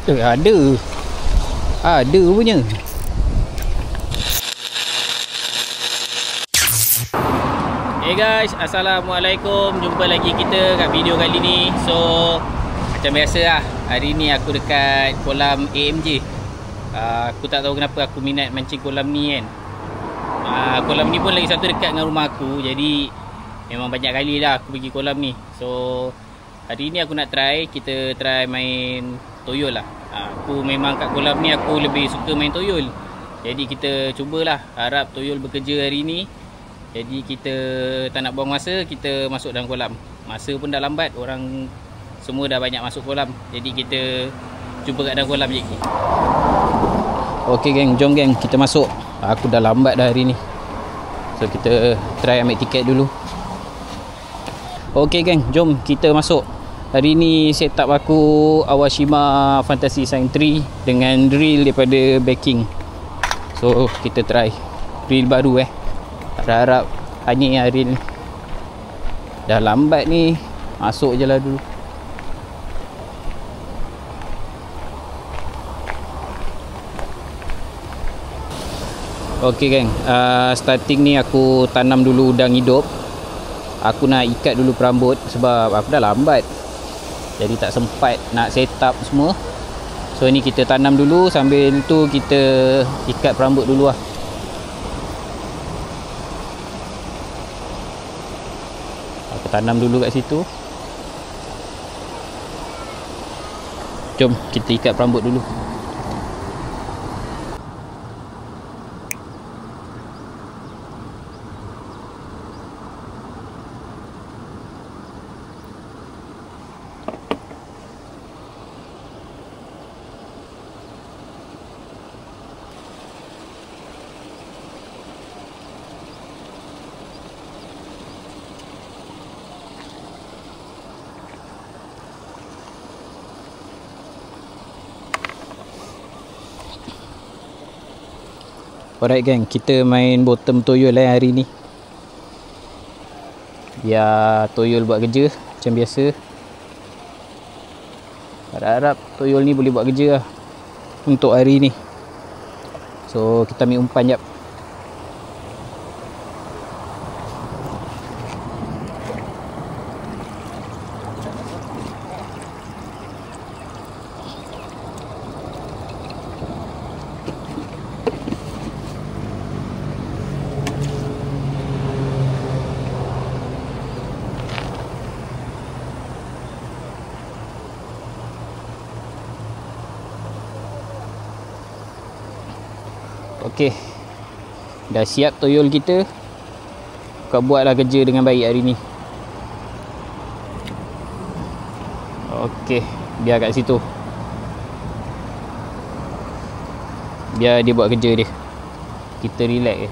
Ada. Ada punya. Hey guys, Assalamualaikum. Jumpa lagi kita kat video kali ni. So, macam biasa lah, hari ni aku dekat kolam AMJ. Aku tak tahu kenapa aku minat mancing kolam ni kan. Kolam ni pun lagi satu dekat dengan rumah aku. Jadi, memang banyak kali lah aku pergi kolam ni. So, hari ni aku nak try. Kita try main toyol lah. Aku memang kat kolam ni aku lebih suka main toyol. Jadi kita cubalah. Harap toyol bekerja hari ni. Jadi kita tak nak buang masa, kita masuk dalam kolam. Masa pun dah lambat, orang semua dah banyak masuk kolam. Jadi kita cuba kat dalam kolam je. Okey geng, jom geng, kita masuk. Aku dah lambat dah hari ni. So kita try ambil tiket dulu. Okey geng, jom kita masuk. Hari ni setup aku Awashima Fantasy Sign 3 dengan drill daripada Backing. So kita try drill baru Harap hanya hari ni. Dah lambat ni, masuk je lah dulu. Ok geng, starting ni aku tanam dulu udang hidup. Aku nak ikat dulu perambut sebab aku dah lambat. Jadi tak sempat nak set up semua. So ni kita tanam dulu, sambil tu kita ikat perambut dulu lah. Tanam dulu kat situ. Jom kita ikat perambut dulu. Alright geng, kita main bottom toyol hari ni. Biar toyol buat kerja macam biasa. Harap-harap toyol ni boleh buat kerja lah untuk hari ni. So kita ambil umpan jap. Okey, dah siap toyol kita. Kau buatlah kerja dengan baik hari ni. Okey, biar kat situ. Biar dia buat kerja dia. Kita relax je.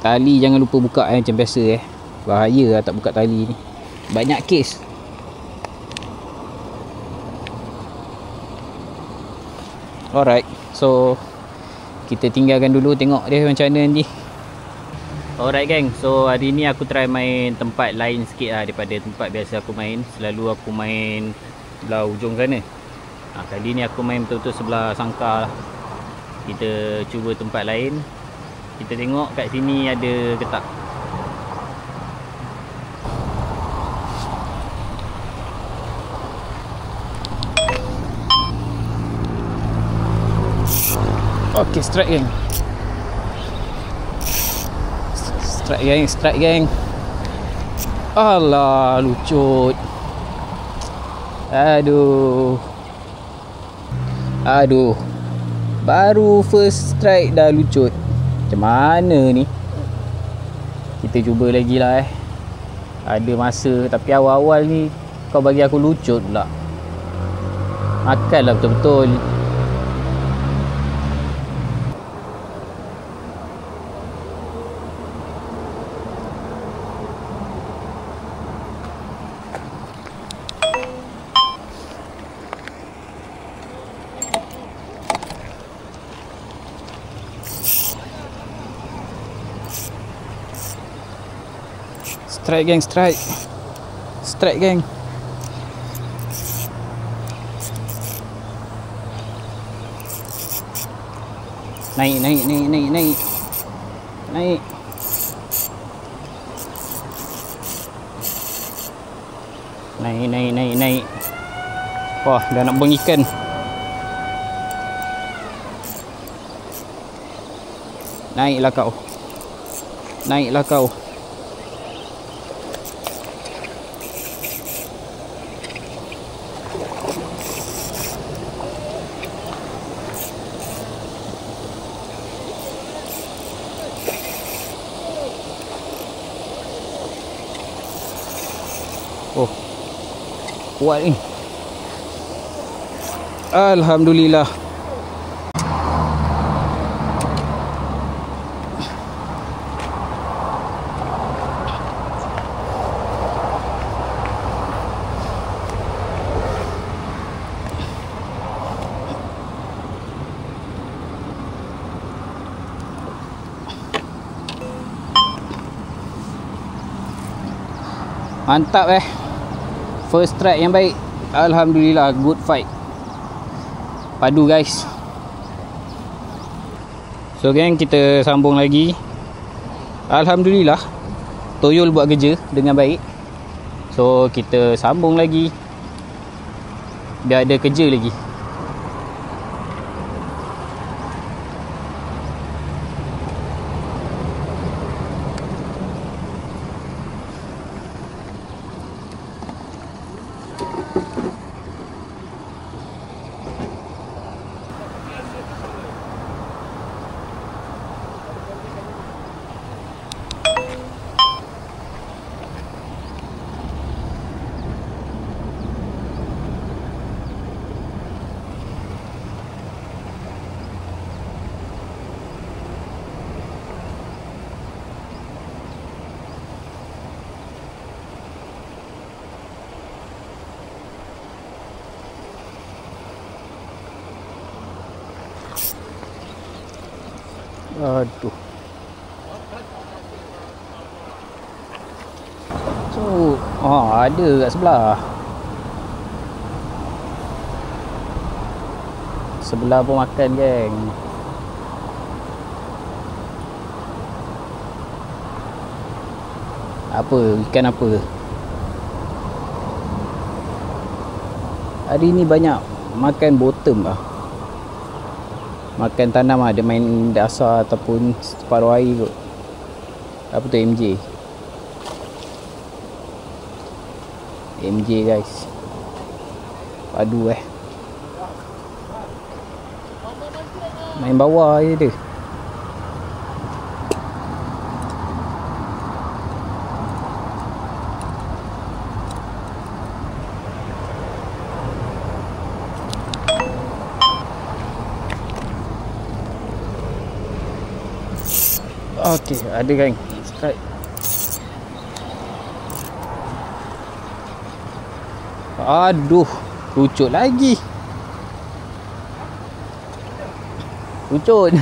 Tali jangan lupa buka macam biasa Bahaya lah tak buka tali ni. Banyak kes. Alright, so kita tinggalkan dulu, tengok dia macam mana nanti. Alright gang, so hari ni aku try main tempat lain sikit lah daripada tempat biasa aku main. Selalu aku main belah ujung sana. Kali ni aku main betul-betul sebelah sangkar lah. Kita cuba tempat lain. Kita tengok kat sini ada ke tak. Okey, strike gang. Strike gang. Alah, lucut. Aduh. Baru first strike dah lucut. Macam mana ni? Kita cuba lagi lah Ada masa, tapi awal-awal ni kau bagi aku lucut pula. Makanlah betul-betul. Strike gang, strike. Strike gang. Naik, naik, naik, naik, naik. Naik. Naik, naik, naik, naik. Wah, dah nak buang ikan. Naiklah kau. Naiklah kau. Oh, kuat ni. Alhamdulillah. Mantap First strike yang baik. Alhamdulillah, good fight. Padu guys. So geng, kita sambung lagi. Alhamdulillah, toyol buat kerja dengan baik. So kita sambung lagi, biar ada kerja lagi. Aduh. So, ada kat sebelah. Sebelah pun makan geng. Apa? Ikan apa? Hari ni banyak makan bottom lah. Makan tanam lah. Dia main dasar ataupun separuh air kot. Apa tu MJ? MJ guys. Padu main bawah je dia. Okey, ada geng. Strike. Aduh, lucut lagi. Lucut.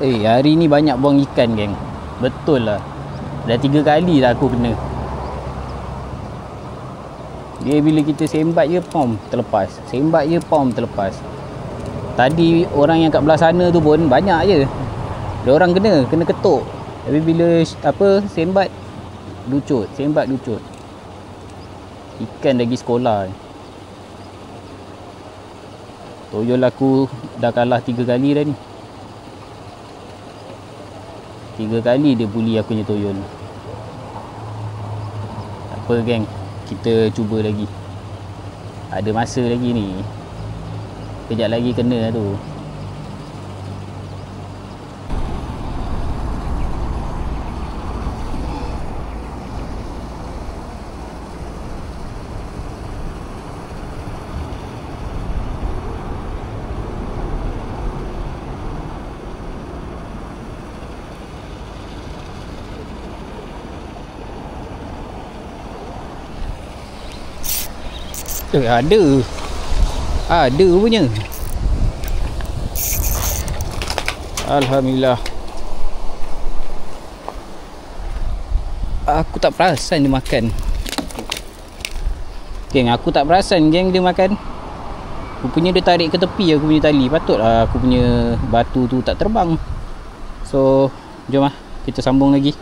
Hari ni banyak buang ikan geng. Betul lah. Dah 3 kali dah aku kena. Dia bila kita sembat je, pom terlepas. Sembat je, pom terlepas. Tadi orang yang kat belah sana tu pun banyak je. Dia orang kena ketuk. Tapi bila sembat, lucut. Sembat lucut. Ikan lagi sekolah. Toyol aku dah kalah 3 kali dah ni. 3 kali dia bully aku punya toyol. Tak apa geng, kita cuba lagi. Ada masa lagi ni. Kejap lagi kena tu. Ada punya. Alhamdulillah. Aku tak perasan dia makan. Geng, aku tak perasan geng dia makan. Rupanya dia tarik ke tepi aku punya tali. Patutlah aku punya batu tu tak terbang. So, jom lah kita sambung lagi.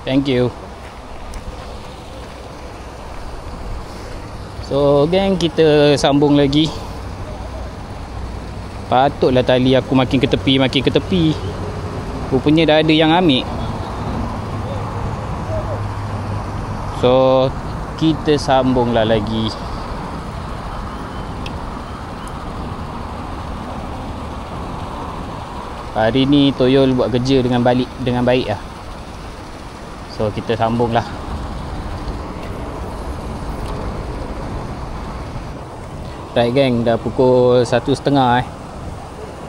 Thank you. So geng, kita sambung lagi. Patutlah tali aku makin ke tepi. Rupanya dah ada yang ambil. So kita sambunglah lagi. Hari ni Toyol buat kerja dengan baik lah. So kita sambung lah. Right geng, dah pukul 1.30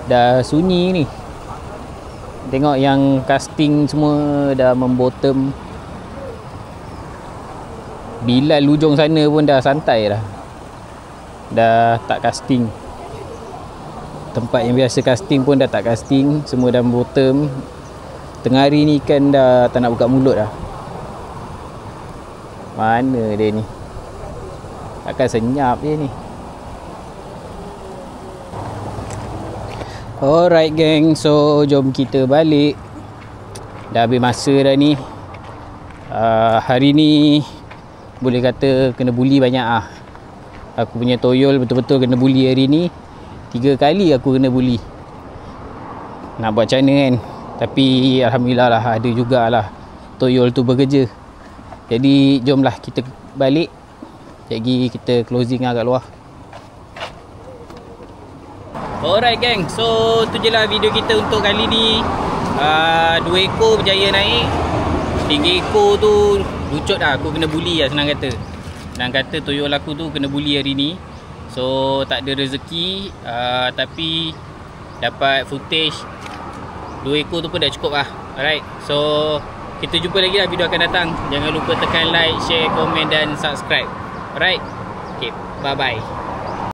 Dah sunyi ni. Tengok yang casting semua dah membottom. Bilal ujung sana pun dah santai dah. Dah tak casting. Tempat yang biasa casting pun dah tak casting. Semua dah membottom. Tengah hari ni ikan dah tak nak buka mulut dah. Mana dia ni? Takkan senyap dia ni. Alright geng, so jom kita balik. Dah habis masa dah ni. Hari ni boleh kata kena bully banyak ah. Aku punya Toyol betul-betul kena bully hari ni. 3 kali aku kena bully. Nak buat macam mana kan? Tapi Alhamdulillah lah, ada jugalah Toyol tu bekerja. Jadi jomlah kita balik. Sekejap lagi kita closing lah kat luar. Alright geng, so tu je lah video kita untuk kali ni. 2 ekor berjaya naik. 3 ekor tu lucut dah, aku kena bully lah senang kata. Senang kata Toyol aku tu kena bully hari ni. So tak ada rezeki, tapi dapat footage 2 ekor tu pun dah cukup lah. Alright, so kita jumpa lagi lah video akan datang. Jangan lupa tekan like, share, komen dan subscribe. Alright, okay, bye bye.